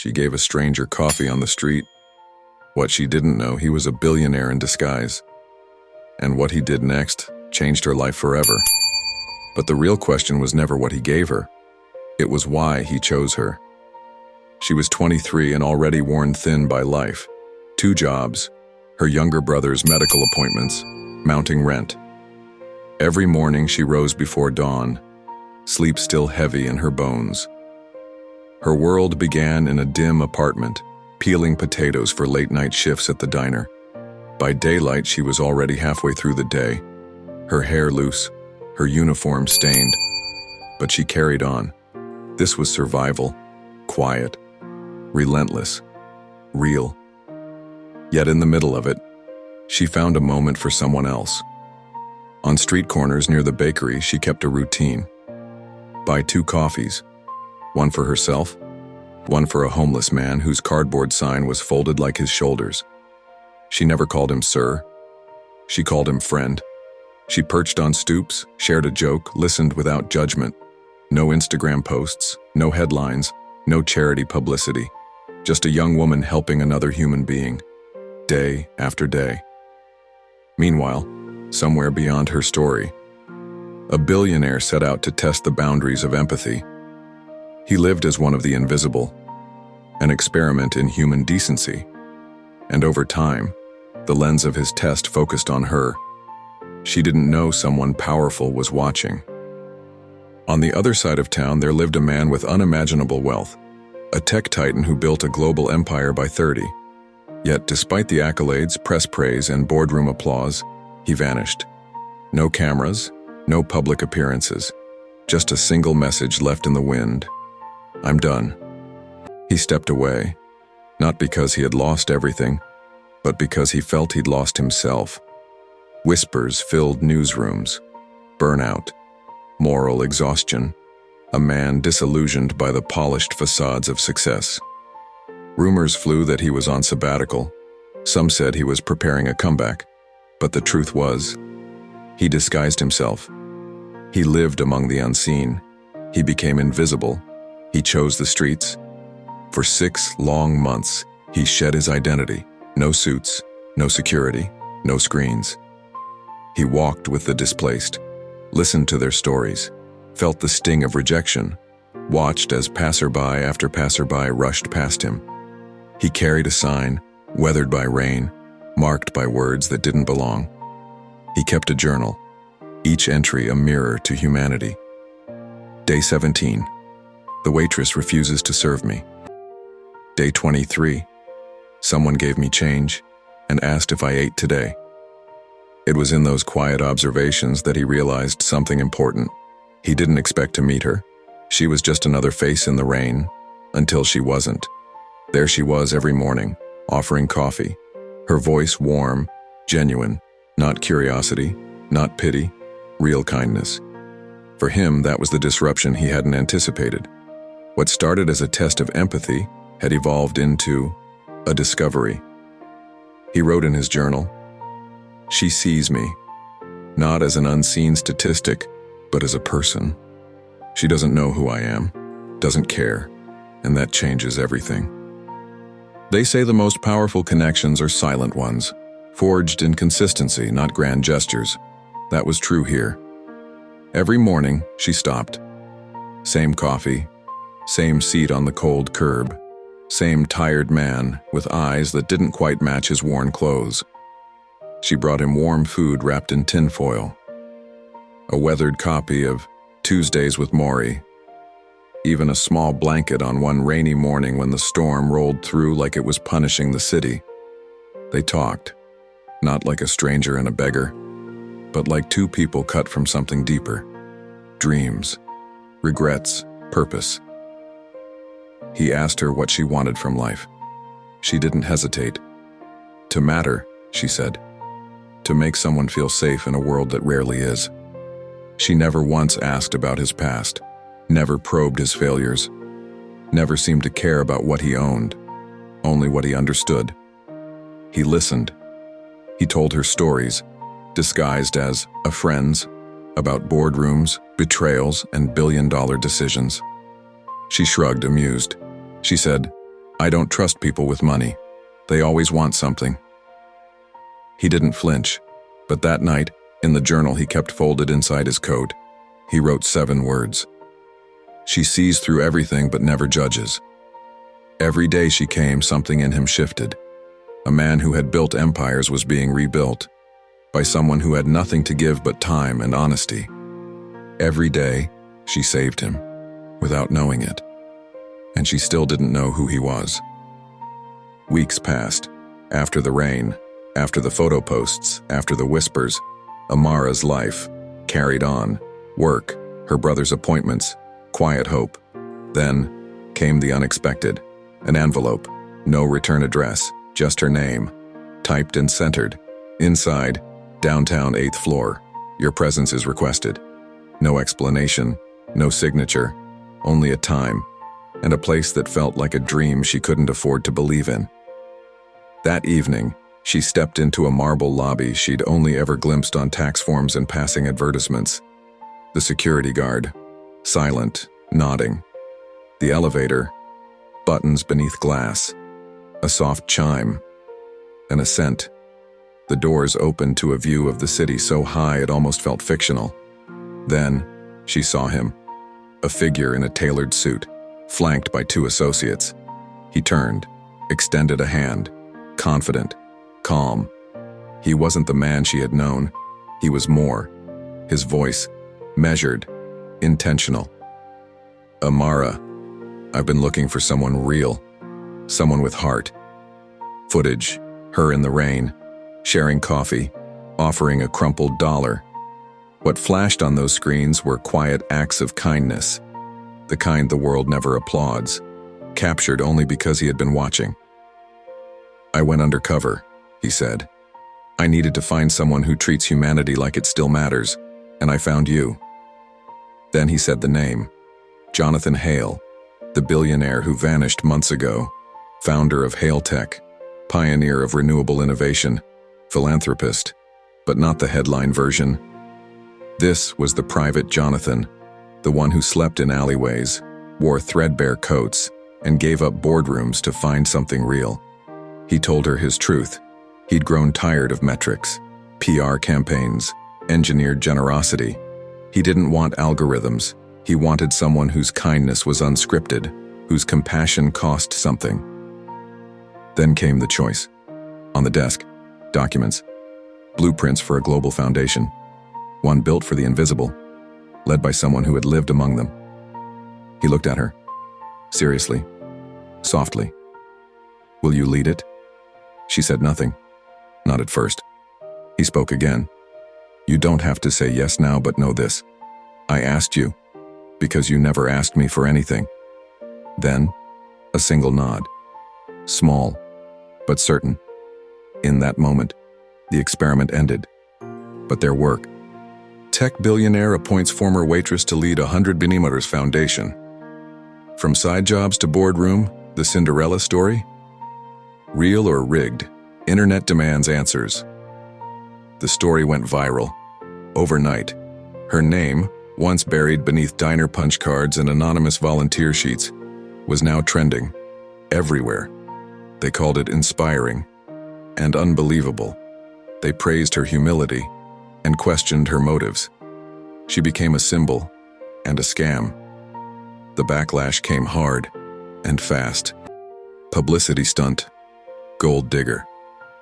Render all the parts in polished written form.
She gave a stranger coffee on the street. What she didn't know, he was a billionaire in disguise. And what he did next changed her life forever. But the real question was never what he gave her. It was why he chose her. She was 23 and already worn thin by life. 2 jobs, her younger brother's medical appointments, mounting rent. Every morning she rose before dawn, sleep still heavy in her bones. Her world began in a dim apartment, peeling potatoes for late-night shifts at the diner. By daylight, she was already halfway through the day, her hair loose, her uniform stained. But she carried on. This was survival, quiet, relentless, real. Yet in the middle of it, she found a moment for someone else. On street corners near the bakery, she kept a routine. Buy 2 coffees, one for herself, one for a homeless man whose cardboard sign was folded like his shoulders. She never called him sir. She called him friend. She perched on stoops, shared a joke, listened without judgment. No Instagram posts, no headlines, no charity publicity. Just a young woman helping another human being, day after day. Meanwhile, somewhere beyond her story, a billionaire set out to test the boundaries of empathy. He lived as one of the invisible, an experiment in human decency. And over time, the lens of his test focused on her. She didn't know someone powerful was watching. On the other side of town, there lived a man with unimaginable wealth, a tech titan who built a global empire by 30. Yet, despite the accolades, press praise, and boardroom applause, he vanished. No cameras, no public appearances, just a single message left in the wind. I'm done. He stepped away, not because he had lost everything, but because he felt he'd lost himself. Whispers filled newsrooms, burnout, moral exhaustion, a man disillusioned by the polished facades of success. Rumors flew that he was on sabbatical. Some said he was preparing a comeback, but the truth was, he disguised himself. He lived among the unseen. He became invisible. He chose the streets. For 6 long months, he shed his identity. No suits, no security, no screens. He walked with the displaced, listened to their stories, felt the sting of rejection, watched as passerby after passerby rushed past him. He carried a sign, weathered by rain, marked by words that didn't belong. He kept a journal, each entry a mirror to humanity. Day 17. The waitress refuses to serve me. Day 23. Someone gave me change and asked if I ate today. It was in those quiet observations that he realized something important. He didn't expect to meet her. She was just another face in the rain, until she wasn't. There she was every morning, offering coffee, her voice warm, genuine, not curiosity, not pity, real kindness. For him, that was the disruption he hadn't anticipated. What started as a test of empathy had evolved into a discovery. He wrote in his journal, "She sees me, not as an unseen statistic, but as a person. She doesn't know who I am, doesn't care, and that changes everything." They say the most powerful connections are silent ones, forged in consistency, not grand gestures. That was true here. Every morning, she stopped. Same coffee, same seat on the cold curb, same tired man with eyes that didn't quite match his worn clothes. She brought him warm food wrapped in tinfoil, a weathered copy of Tuesdays with Maury, even a small blanket on one rainy morning when the storm rolled through like it was punishing the city. They talked, not like a stranger and a beggar, but like 2 people cut from something deeper. Dreams, regrets, purpose. He asked her what she wanted from life. She didn't hesitate. To matter, she said. To make someone feel safe in a world that rarely is. She never once asked about his past, never probed his failures, never seemed to care about what he owned, only what he understood. He listened. He told her stories, disguised as a friend's, about boardrooms, betrayals, and billion-dollar decisions. She shrugged, amused. She said, I don't trust people with money. They always want something." He didn't flinch, but that night, in the journal he kept folded inside his coat, he wrote 7 words. "She sees through everything but never judges." Every day she came, something in him shifted. A man who had built empires was being rebuilt by someone who had nothing to give but time and honesty. Every day, she saved him, without knowing it, and she still didn't know who he was. Weeks passed. After the rain, after the photo posts, after the whispers, Amara's life carried on. Work, her brother's appointments, quiet hope. Then came the unexpected. An envelope, no return address, just her name, typed and centered. Inside, downtown 8th floor. Your presence is requested. No explanation, no signature, only a time, and a place that felt like a dream she couldn't afford to believe in. That evening, she stepped into a marble lobby she'd only ever glimpsed on tax forms and passing advertisements. The security guard, silent, nodding. The elevator, buttons beneath glass. A soft chime. An ascent. The doors opened to a view of the city so high it almost felt fictional. Then, she saw him. A figure in a tailored suit, flanked by 2 associates. He turned, extended a hand, confident, calm. He wasn't the man she had known. He was more. His voice, measured, intentional. "Amara, I've been looking for someone real, someone with heart." Footage, her in the rain, sharing coffee, offering a crumpled dollar. What flashed on those screens were quiet acts of kindness, the kind the world never applauds, captured only because he had been watching. "I went undercover," he said. "I needed to find someone who treats humanity like it still matters, and I found you." Then he said the name, Jonathan Hale, the billionaire who vanished months ago, founder of Hale Tech, pioneer of renewable innovation, philanthropist, but not the headline version. This was the private Jonathan, the one who slept in alleyways, wore threadbare coats, and gave up boardrooms to find something real. He told her his truth. He'd grown tired of metrics, PR campaigns, engineered generosity. He didn't want algorithms. He wanted someone whose kindness was unscripted, whose compassion cost something. Then came the choice. On the desk, documents, blueprints for a global foundation, one built for the invisible, led by someone who had lived among them. He looked at her, seriously, softly. "Will you lead it?" She said nothing, not at first. He spoke again. "You don't have to say yes now, but know this. I asked you, because you never asked me for anything." Then, a single nod. Small, but certain. In that moment, the experiment ended. But their work. Tech billionaire appoints former waitress to lead 100 billionaires foundation. From side jobs to boardroom, the Cinderella story? Real or rigged? Internet demands answers. The story went viral. Overnight, her name, once buried beneath diner punch cards and anonymous volunteer sheets, was now trending everywhere. They called it inspiring and unbelievable. They praised her humility and questioned her motives. She became a symbol and a scam. The backlash came hard and fast. Publicity stunt, gold digger.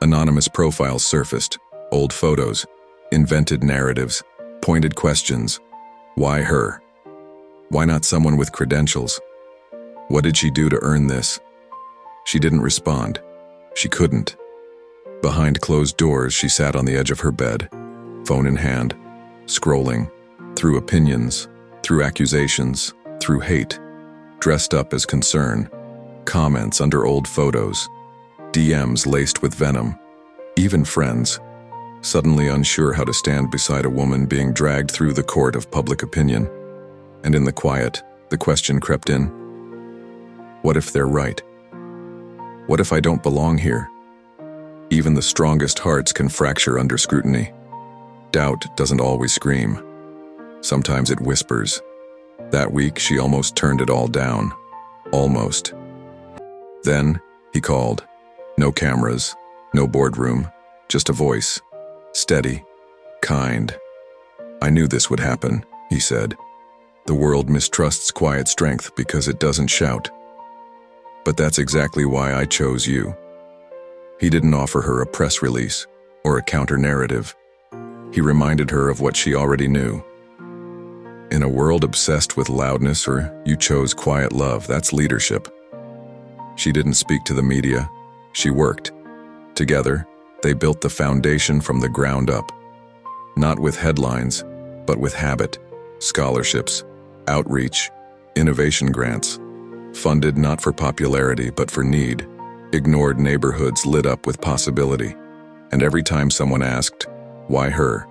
Anonymous profiles surfaced, old photos, invented narratives, pointed questions. Why her? Why not someone with credentials? What did she do to earn this? She didn't respond. She couldn't. Behind closed doors, she sat on the edge of her bed, phone in hand, scrolling, through opinions, through accusations, through hate, dressed up as concern, comments under old photos, DMs laced with venom, even friends, suddenly unsure how to stand beside a woman being dragged through the court of public opinion. And in the quiet, the question crept in. What if they're right? What if I don't belong here? Even the strongest hearts can fracture under scrutiny. Doubt doesn't always scream. Sometimes it whispers. That week, she almost turned it all down. Almost. Then, he called. No cameras, no boardroom, just a voice. Steady, kind. I knew this would happen, he said. The world mistrusts quiet strength because it doesn't shout. But that's exactly why I chose you. He didn't offer her a press release or a counter-narrative. He reminded her of what she already knew. In a world obsessed with loudness, or you chose quiet love, that's leadership. She didn't speak to the media. She worked. Together, they built the foundation from the ground up. Not with headlines, but with habit, scholarships, outreach, innovation grants. Funded not for popularity, but for need. Ignored neighborhoods lit up with possibility. And every time someone asked, why her?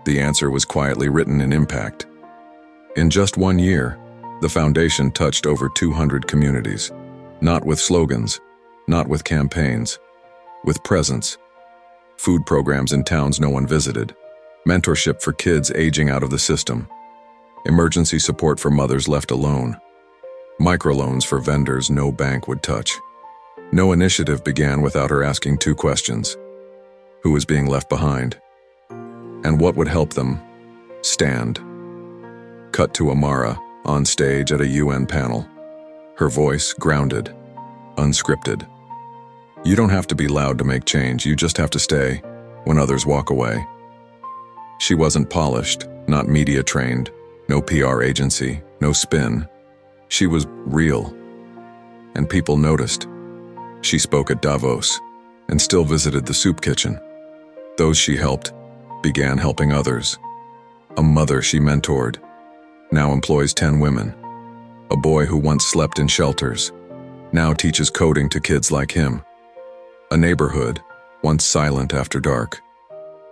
The answer was quietly written in impact. In just 1 year, the foundation touched over 200 communities. Not with slogans, not with campaigns, with presence. Food programs in towns no one visited. Mentorship for kids aging out of the system. Emergency support for mothers left alone. Microloans for vendors no bank would touch. No initiative began without her asking 2 questions. Who was being left behind? And what would help them stand? Cut to Amara, on stage at a UN panel. Her voice grounded, unscripted. You don't have to be loud to make change, you just have to stay when others walk away. She wasn't polished, not media trained, no PR agency, no spin. She was real. And people noticed. She spoke at Davos and still visited the soup kitchen. Those she helped began helping others. A mother she mentored now employs 10 women. A boy who once slept in shelters now teaches coding to kids like him. A neighborhood, once silent after dark,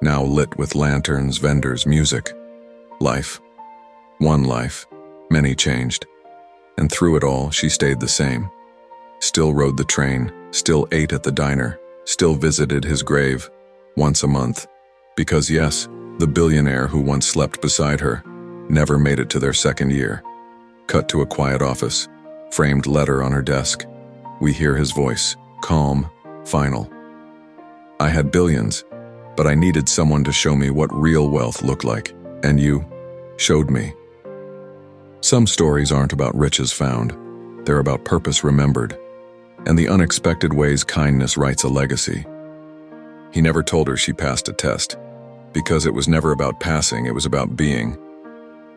now lit with lanterns, vendors, music. Life. One life. Many changed. And through it all, she stayed the same. Still rode the train, still ate at the diner, still visited his grave once a month. Because yes, the billionaire who once slept beside her never made it to their 2nd year. Cut to a quiet office, framed letter on her desk. We hear his voice, calm, final. I had billions, but I needed someone to show me what real wealth looked like, and you showed me. Some stories aren't about riches found, they're about purpose remembered, and the unexpected ways kindness writes a legacy. He never told her she passed a test, because it was never about passing, it was about being.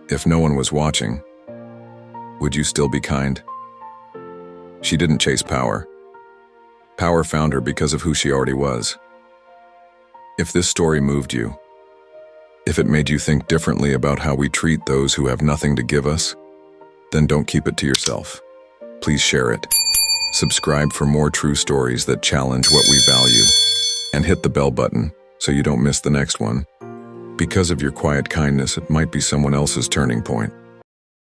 If no one was watching, would you still be kind? She didn't chase power. Power found her because of who she already was. If this story moved you, if it made you think differently about how we treat those who have nothing to give us, then don't keep it to yourself. Please share it. Subscribe for more true stories that challenge what we value. And hit the bell button so you don't miss the next one. Because of your quiet kindness, it might be someone else's turning point.